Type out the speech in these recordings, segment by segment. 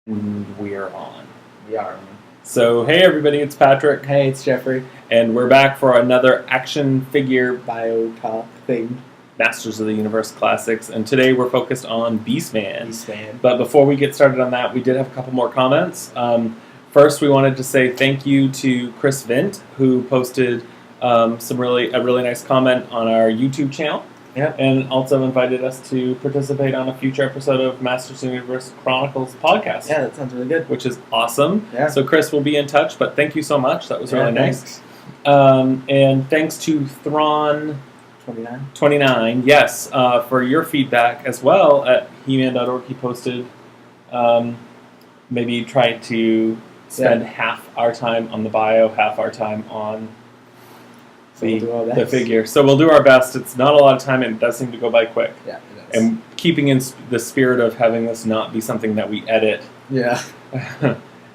And we're on. We are on. So, hey everybody, it's Patrick. Hey, it's Jeffrey. And we're back for another action figure Bio talk thing. Masters of the Universe Classics. And today we're focused on Beast Man. Beast Man. But before we get started on that, we did have a couple more comments. First, we wanted to say thank you to Chris Vint, who posted a really nice comment on our YouTube channel. Yeah. And also invited us to participate on a future episode of Masters of the Universe Chronicles podcast. Yeah, that sounds really good. Which is awesome. Yeah. So Chris will be in touch, but thank you so much. That was really nice. Thanks. And thanks to Thrawn29, yes, for your feedback as well at heman.org. He posted maybe try to spend half our time on the bio, half our time on the figure. So we'll do our best. It's not a lot of time, and it does seem to go by quick. Yeah, it does. And keeping in the spirit of having this not be something that we edit. Yeah.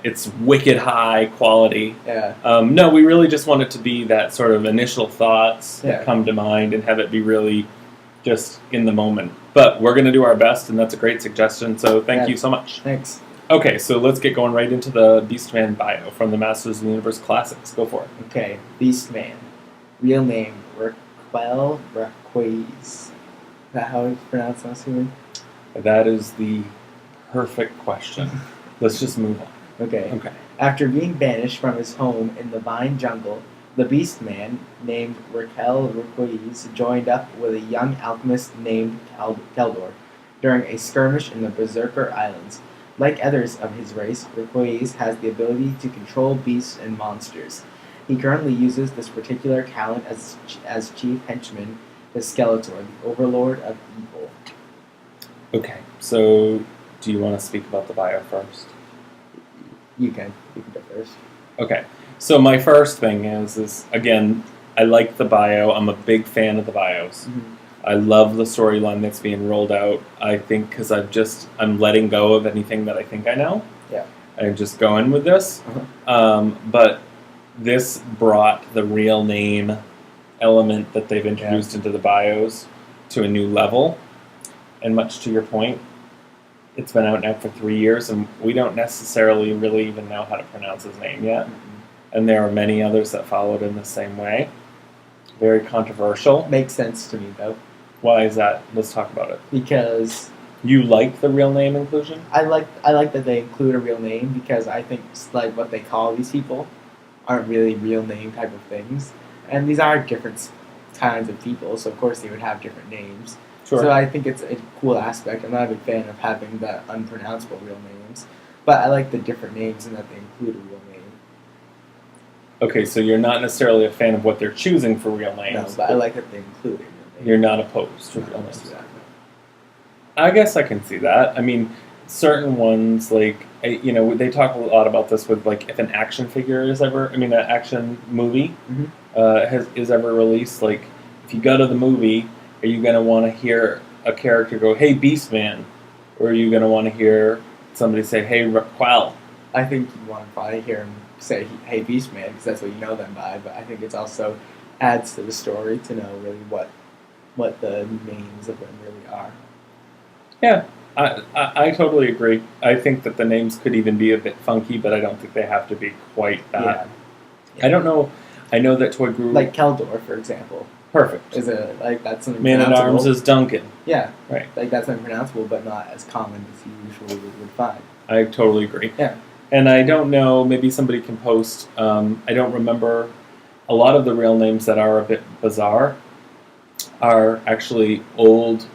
It's wicked high quality. Yeah. No, we really just want it to be that sort of initial thoughts that come to mind and have it be really just in the moment. But we're going to do our best, and that's a great suggestion, so thank you so much. Thanks. Okay, so let's get going right into the Beast Man bio from the Masters of the Universe Classics. Go for it. Okay, Beast Man. Real name, Raquel Raquez. Is that how it's pronounced, I'm assuming? That is the perfect question. Let's just move on. Okay. Okay. After being banished from his home in the Vine Jungle, the Beast Man, named Raquel Raquez, joined up with a young alchemist named Keldor during a skirmish in the Berserker Islands. Like others of his race, Raquez has the ability to control beasts and monsters. He currently uses this particular talent as chief henchman to Skeletor, the overlord of evil. Okay, so do you want to speak about the bio first? You can go first. Okay, so my first thing is again, I like the bio. I'm a big fan of the bios. Mm-hmm. I love the storyline that's being rolled out. I think because I'm letting go of anything that I think I know. Yeah. I'm just going with this. Uh-huh. But this brought the real name element that they've introduced into the bios to a new level. And much to your point, it's been out now for 3 years, and we don't necessarily really even know how to pronounce his name yet. Mm-hmm. And there are many others that followed in the same way. Very controversial. Makes sense to me, though. Why is that? Let's talk about it. Because you like the real name inclusion? I like that they include a real name, because I think like what they call these people aren't really real name type of things. And these are different kinds of people, so of course they would have different names. Sure. So I think it's a cool aspect. I'm not a big fan of having the unpronounceable real names, but I like the different names and that they include a real name. Okay, so you're not necessarily a fan of what they're choosing for real names. No, but I like that they include a real name. You're not opposed to real names. I guess I can see that. I mean, certain ones, like, they talk a lot about this with, like, if an action figure an action movie is ever released, like, if you go to the movie, are you going to want to hear a character go, hey, Beast Man? Or are you going to want to hear somebody say, hey, Raquel? I think you want to probably hear him say, hey, Beast Man, because that's what you know them by, but I think it's also adds to the story to know really what the names of them really are. Yeah. I totally agree. I think that the names could even be a bit funky, but I don't think they have to be quite that. Yeah. I don't know. I know that Toy Guru... Like Keldor, for example. Perfect. That's something Man-at-Arms is Duncan. Yeah. Right. Like, that's unpronounceable, but not as common as you usually would find. I totally agree. Yeah. And I don't know, maybe somebody can post, I don't remember, a lot of the real names that are a bit bizarre are actually old,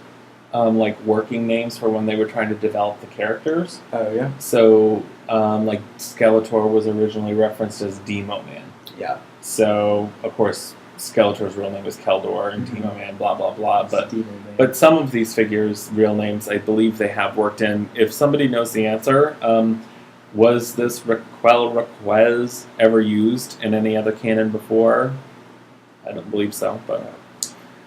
like, working names for when they were trying to develop the characters. Oh, yeah? So, like, Skeletor was originally referenced as Demo Man. Yeah. So, of course, Skeletor's real name is Keldor, and Demo Man, blah, blah, blah. But some of these figures' real names, I believe they have worked in. If somebody knows the answer, was this Raquel Raquez ever used in any other canon before? I don't believe so, but...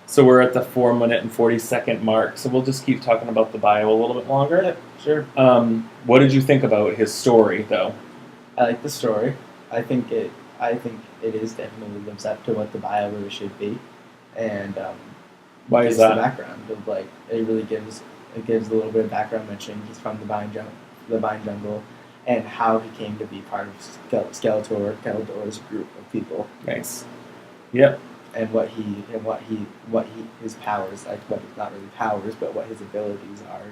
So we're at the 4-minute and 40-second mark, so we'll just keep talking about the bio a little bit longer. Yep, sure. What did you think about his story, though? I like the story. I think it is definitely lives up to what the bio really should be, and why is that? The background of, like, it really gives a little bit of background mentioning he's from the Vine Jungle, and how he came to be part of Skeletor's group of people. Nice. Yep. And what his powers, like what not really powers, but what his abilities are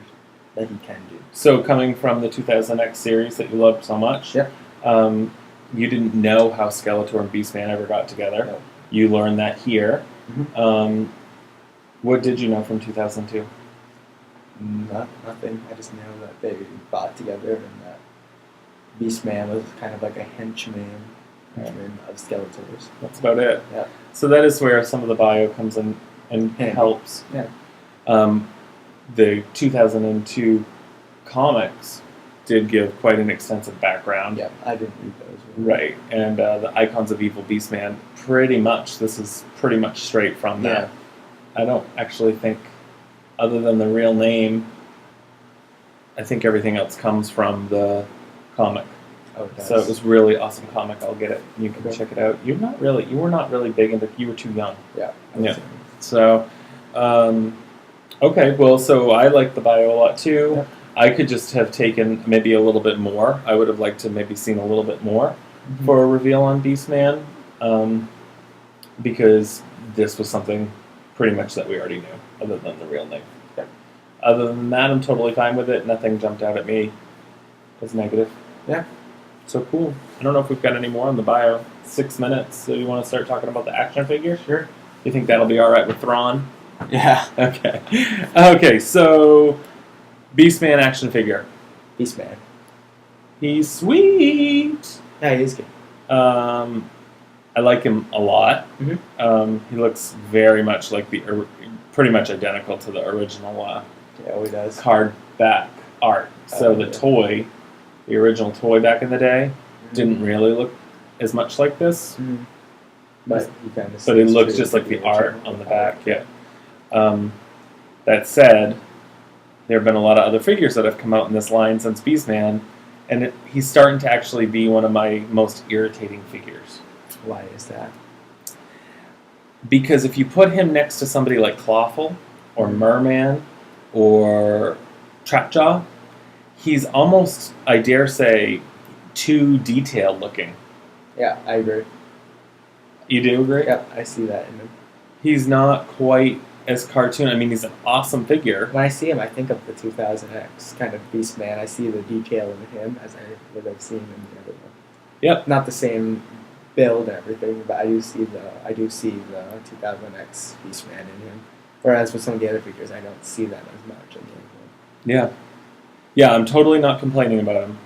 that he can do. So coming from the 2000X series that you loved so much, Yep. You didn't know how Skeletor and Beast Man ever got together. No. You learned that here. Mm-hmm. What did you know from 2002? Nothing. I just know that they fought together and that Beast Man was kind of like a henchman of Skeletor's. That's about it. Yeah. So that is where some of the bio comes in and helps. Yeah. The 2002 comics did give quite an extensive background. Yeah, I didn't read those. Right, and the Icons of Evil Beast Man, this is pretty much straight from that. Yeah. I don't actually think, other than the real name, I think everything else comes from the comic. Oh, it does. So it was really awesome comic. I'll get it. You can check it out. You were not really big into. You were too young. Yeah. Yeah. So, okay. Well, so I like the bio a lot too. Yeah. I could just have taken maybe a little bit more. I would have liked to maybe seen a little bit more for a reveal on Beast Man, because this was something pretty much that we already knew, other than the real name. Yeah. Other than that, I'm totally fine with it. Nothing jumped out at me as negative. Yeah. So cool. I don't know if we've got any more on the bio. 6 minutes. So you want to start talking about the action figure? Sure. You think that'll be all right with Thrawn? Yeah. Okay. Okay. So, Beast Man action figure. Beast Man. He's sweet. Yeah, he is good. I like him a lot. Mm-hmm. He looks very much like pretty much identical to the original Yeah, he does. card back art. So the toy, the original toy back in the day, didn't really look as much like this. Mm-hmm. But it looks just like the art on the back. Yeah. That said, there have been a lot of other figures that have come out in this line since Beast Man, and he's starting to actually be one of my most irritating figures. Why is that? Because if you put him next to somebody like Clawful, or Merman, or Trapjaw, he's almost, I dare say, too detailed looking. Yeah, I agree. You do agree? Yeah, I see that in him. He's not quite as cartoon. I mean, he's an awesome figure. When I see him, I think of the 2000X kind of Beast Man. I see the detail in him as I would have seen in the other one. Yep. Not the same build and everything, but I do see the 2000X Beast Man in him. Whereas with some of the other figures, I don't see that as much. Yeah. Yeah, I'm totally not complaining about him.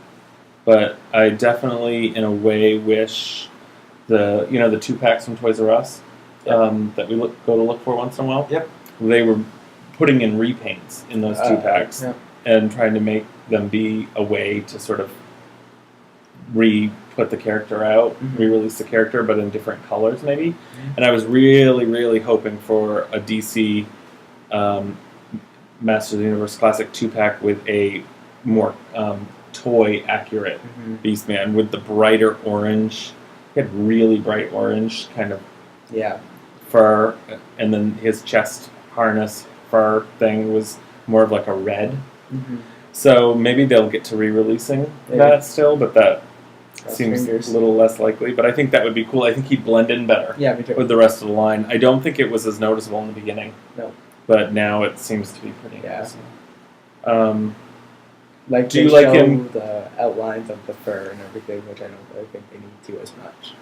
But I definitely, in a way, wish the 2-packs from Toys R Us that we go to look for once in a while. Yep. They were putting in repaints in those 2-packs and trying to make them be a way to sort of re-put the character out, re-release the character, but in different colors maybe. Mm-hmm. And I was really, really hoping for a DC Masters of the Universe Classic 2-pack with a more toy-accurate Beast Man with the brighter orange. He had really bright orange kind of fur, and then his chest harness fur thing was more of like a red. Mm-hmm. So maybe they'll get to re-releasing that still, but that seems a little less likely. But I think that would be cool. I think he'd blend in better with the rest of the line. I don't think it was as noticeable in the beginning. No. But now it seems to be pretty noticeable. Like do you like him? The outlines of the fur and everything, which I don't really think they need to as much.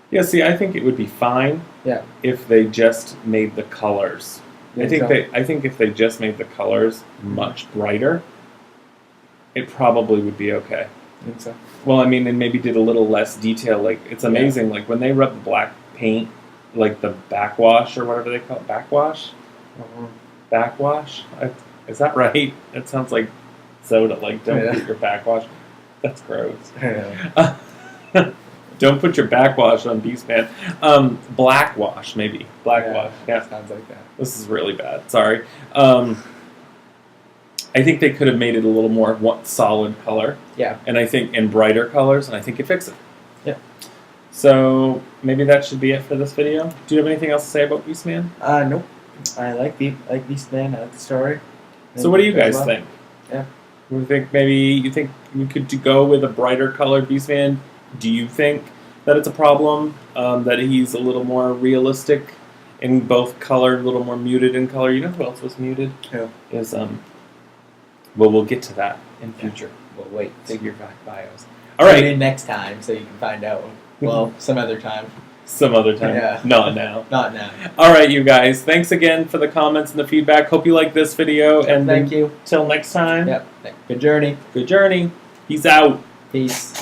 Yeah, see, I think it would be fine if they just made the colors. I think if they just made the colors much brighter, it probably would be okay. I think so. Well, I mean, and maybe did a little less detail. Like, it's amazing. Like, when they rub the black paint, like the backwash or whatever they call it, backwash? Backwash? Is that right? It sounds like soda. Like, don't put your backwash. That's gross. Don't put your backwash on Beast Man. Blackwash, maybe. Blackwash. Yeah. Sounds like that. This is really bad. Sorry. I think they could have made it a little more solid color. Yeah. And I think in brighter colors, and I think it fixed it. Yeah. So maybe that should be it for this video. Do you have anything else to say about Beast Man? Nope. I like Beast Man. I like the story. So what do you guys think? Yeah. We think maybe you think we could go with a brighter colored Beast Man. Do you think that it's a problem that he's a little more realistic in both color, a little more muted in color? You know who else was muted? Who? Is well, we'll get to that in future. We'll wait. Figure fact bios. All right. Tune in next time so you can find out. Well, some other time. Some other time. Yeah. Not now. Not now. All right, you guys. Thanks again for the comments and the feedback. Hope you like this video. And thank you. Till next time. Yep. Good journey. Good journey. Peace out. Peace.